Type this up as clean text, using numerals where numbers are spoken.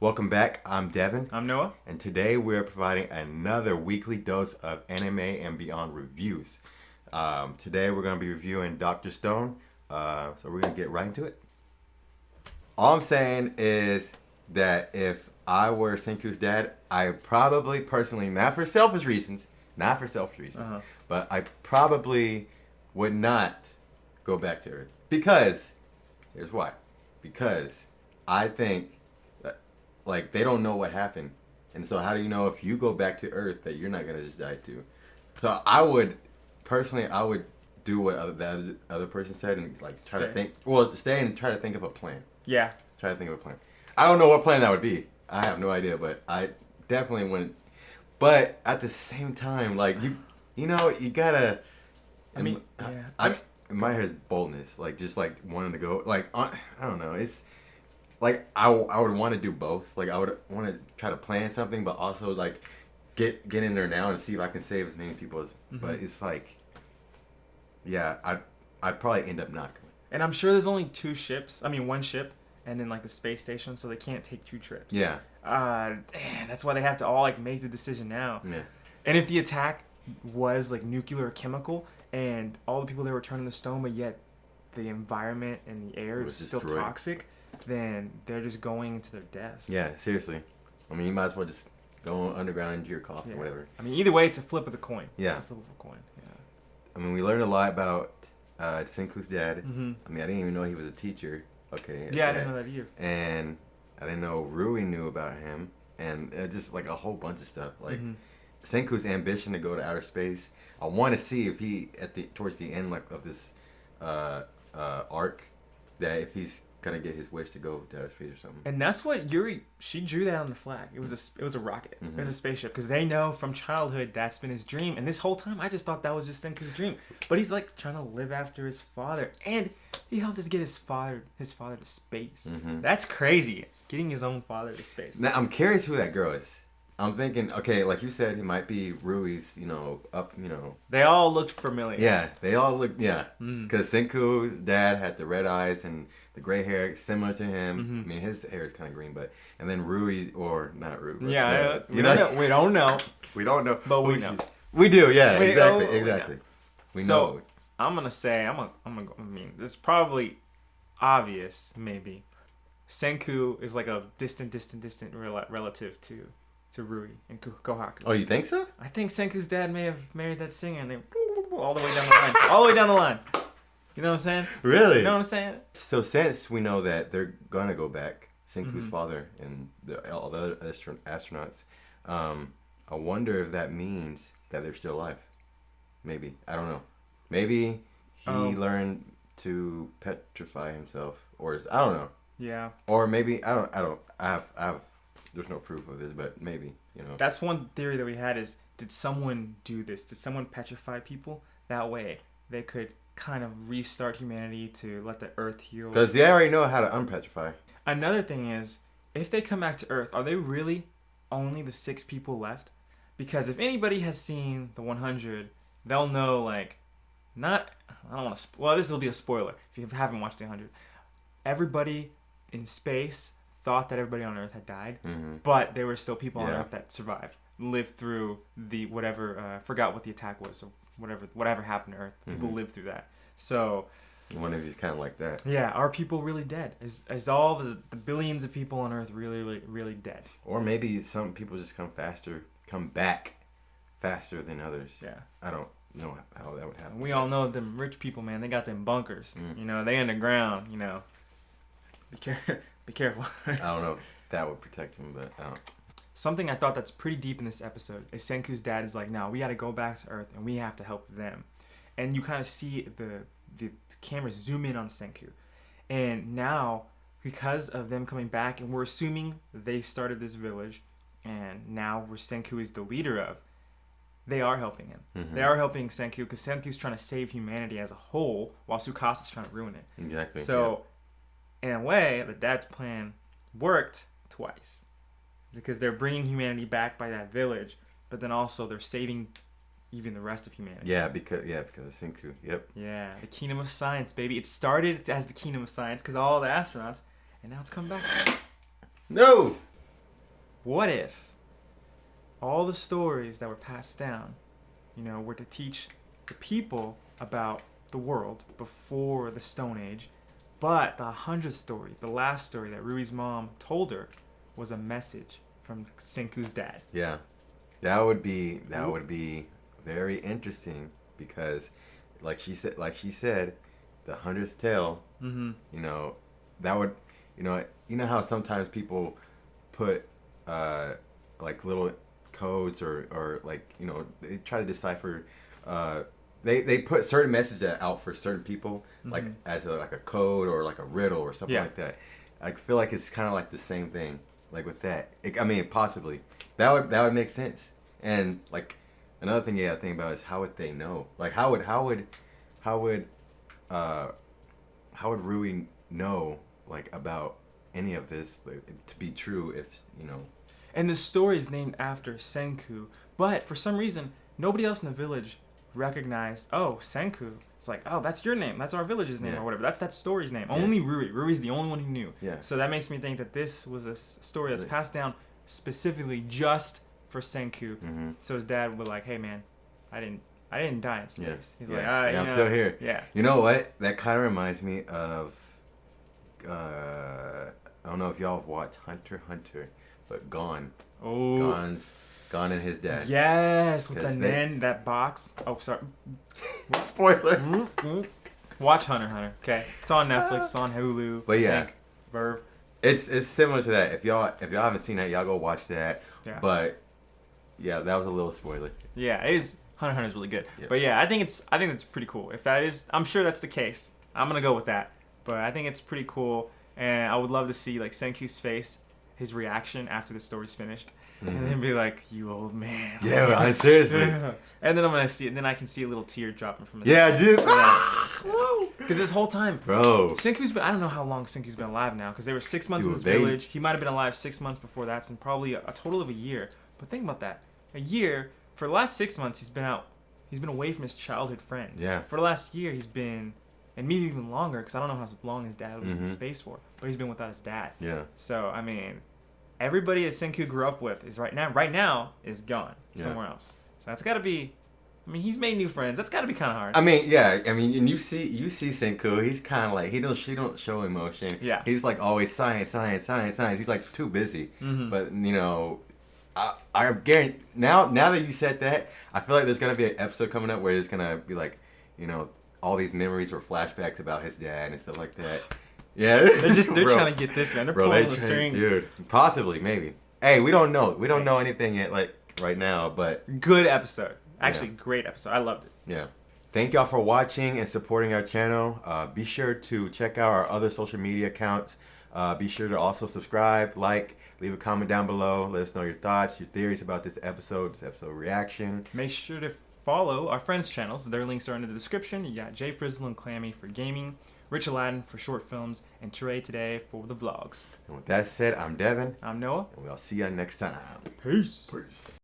Welcome back. I'm Devin. I'm Noah. And today we're providing another weekly dose of anime and beyond reviews. Today we're going to be reviewing Dr. Stone. So we're going to get right into it. All I'm saying is that if I were Senku's dad, I probably personally, not for selfish reasons, but I probably would not go back to Earth. Because, here's why. Because I think like they don't know what happened, and so how do you know if you go back to Earth that you're not gonna just die too? So I would do what the other person said and like try to think. Well, stay and try to think of a plan. Yeah. Try to think of a plan. I don't know what plan that would be. I have no idea, but I definitely wouldn't. But at the same time, like you gotta. I mean, my head is boldness, like just like wanting to go. Like I don't know, it's. Like, I would want to do both. Like, I would want to try to plan something, but also, like, get in there now and see if I can save as many people as... Mm-hmm. But it's like... Yeah, I'd probably end up not going. And I'm sure there's only one ship, and then, like, the space station, so they can't take two trips. Yeah. That's why they have to all, like, make the decision now. Yeah. And if the attack was, like, nuclear or chemical, and all the people there were turning to stone, but yet the environment and the air was still toxic... then they're just going into their deaths. Yeah, seriously. I mean, you might as well just go underground into your coffin or whatever. I mean, either way, it's a flip of the coin. Yeah. It's a flip of a coin, yeah. I mean, we learned a lot about Senku's dad. Mm-hmm. I mean, I didn't even know he was a teacher. Okay. Yeah, I didn't know that either. And I didn't know Ruri knew about him. And just, like, a whole bunch of stuff. Like, Senku's ambition to go to outer space. I want to see if he, towards the end, like, of this arc, that if he's gonna get his wish to go to outer space or something. And that's what she drew that on the flag. It was a rocket. Mm-hmm. It was a spaceship because they know from childhood that's been his dream. And this whole time I just thought that was just Senku's dream. But he's like trying to live after his father, and he helped us get his father to space. Mm-hmm. That's crazy, getting his own father to space. Now I'm curious who that girl is. I'm thinking, okay, like you said, he might be Rui's, They all looked familiar. Yeah, they all look, because Senku's dad had the red eyes and the gray hair similar to him. Mm-hmm. I mean, his hair is kind of green, and then Ruri, or not Ruri. We don't know. We don't know. But we know. We do, yeah, exactly. We know. So, I'm going to say, this is probably obvious, maybe. Senku is like a distant relative to Ruri and Kohaku. Oh, you think so? I think Senku's dad may have married that singer and they all the way down the line. All the way down the line. You know what I'm saying? Really? You know what I'm saying? So since we know that they're going to go back, Senku's father and all the other astronauts, I wonder if that means that they're still alive. Maybe. I don't know. Maybe he learned to petrify himself, or I don't know. Yeah. Or maybe I have there's no proof of this, but maybe, That's one theory that we had is, did someone do this? Did someone petrify people? That way they could kind of restart humanity to let the Earth heal. Because they already know how to unpetrify. Another thing is, if they come back to Earth, are they really only the 6 people left? Because if anybody has seen the 100, they'll know, like, this will be a spoiler if you haven't watched the 100. Everybody in space thought that everybody on Earth had died, but there were still people on Earth that survived, lived through the whatever, forgot what the attack was, or whatever happened to Earth. People lived through that. So, one of these kind of like that. Yeah, are people really dead? Is all the billions of people on Earth really, really dead? Or maybe some people just come back faster than others. Yeah. I don't know how that would happen. We all know them rich people, man. They got them bunkers. They underground. Be careful. I don't know if that would protect him, but I don't. Something I thought that's pretty deep in this episode is Senku's dad is like, no, we got to go back to Earth and we have to help them. And you kind of see the camera zoom in on Senku. And now, because of them coming back, and we're assuming they started this village, and now Senku is the leader of, they are helping him. Mm-hmm. They are helping Senku because Senku's trying to save humanity as a whole while Tsukasa's trying to ruin it. Exactly. So, in a way, the dad's plan worked twice. Because they're bringing humanity back by that village, but then also they're saving even the rest of humanity. Yeah, because of Senku. Yep. Yeah, the kingdom of science, baby. It started as the kingdom of science because all the astronauts, and now it's come back. No. what if all the stories that were passed down, were to teach the people about the world before the Stone Age, but the 100th story, the last story that Rui's mom told her, was a message from Senku's dad. Yeah, that would be very interesting because, like she said, the 100th tale. Mm-hmm. That would, how sometimes people put like little codes or like they try to decipher. They put certain messages out for certain people, like as like a code or like a riddle or something like that. I feel like it's kind of like the same thing, like with that. Possibly that would make sense. And like another thing you gotta think about is how would they know? Like how would Rui know like about any of this to be true if And the story is named after Senku, but for some reason nobody else in the village recognized, oh, Senku. It's like, oh, that's your name. That's our village's name or whatever. That's that story's name. Yeah. Only Ruri. Ruri's the only one who knew. Yeah. So that makes me think that this was a story that's passed down specifically just for Senku. Mm-hmm. So his dad would like, hey man, I didn't die in space. Yeah. He's like, I'm still here. Yeah. You know what? That kind of reminds me of, I don't know if y'all have watched Hunter x Hunter, but Gon. Oh. Gon and his dad. Yes, with that box. Oh, sorry. Spoiler. Watch Hunter x Hunter. Okay, it's on Netflix. It's on Hulu. But yeah, Verve. It's similar to that. If y'all haven't seen that, y'all go watch that. Yeah. But yeah, that was a little spoiler. Yeah, it is. Hunter x Hunter is really good. Yeah. But yeah, I think it's pretty cool. If that is, I'm sure that's the case. I'm gonna go with that. But I think it's pretty cool, and I would love to see like Senku's face, his reaction after the story's finished. Mm-hmm. And then be like, "You old man." Yeah, seriously. And then I'm gonna see it. Then I can see a little tear dropping from his Yeah, dude. Because this whole time, bro, Senku's been. I don't know how long Senku's been alive now. Because they were 6 months in this village. He might have been alive 6 months before that, and probably a total of a year. But think about that. A year for the last 6 months, he's been out. He's been away from his childhood friends. Yeah. For the last year, he's been, and maybe even longer, because I don't know how long his dad was in space for. But he's been without his dad. Yeah. So I mean, everybody that Senku grew up with is right now is gone somewhere else. So that's got to be. I mean, he's made new friends. That's got to be kind of hard. I mean, yeah. I mean, and you see Senku. He's kind of like she don't show emotion. Yeah. He's like always science. He's like too busy. Mm-hmm. But I guarantee now that you said that, I feel like there's gonna be an episode coming up where there's gonna be like, all these memories or flashbacks about his dad and stuff like that. Yeah. They're trying to get this man. They're pulling the strings. Dude, possibly, maybe. Hey, we don't know. We don't know anything yet, like right now. But good episode. Actually, great episode. I loved it. Yeah. Thank y'all for watching and supporting our channel. Be sure to check out our other social media accounts. Be sure to also subscribe, leave a comment down below. Let us know your thoughts, your theories about this episode reaction. Make sure to follow our friends' channels. Their links are in the description. You got Jay Frizzle and Clammy for gaming, Rich Aladdin for short films, and Trey today for the vlogs. And with that said, I'm Devin. I'm Noah. And we'll see you next time. Peace. Peace.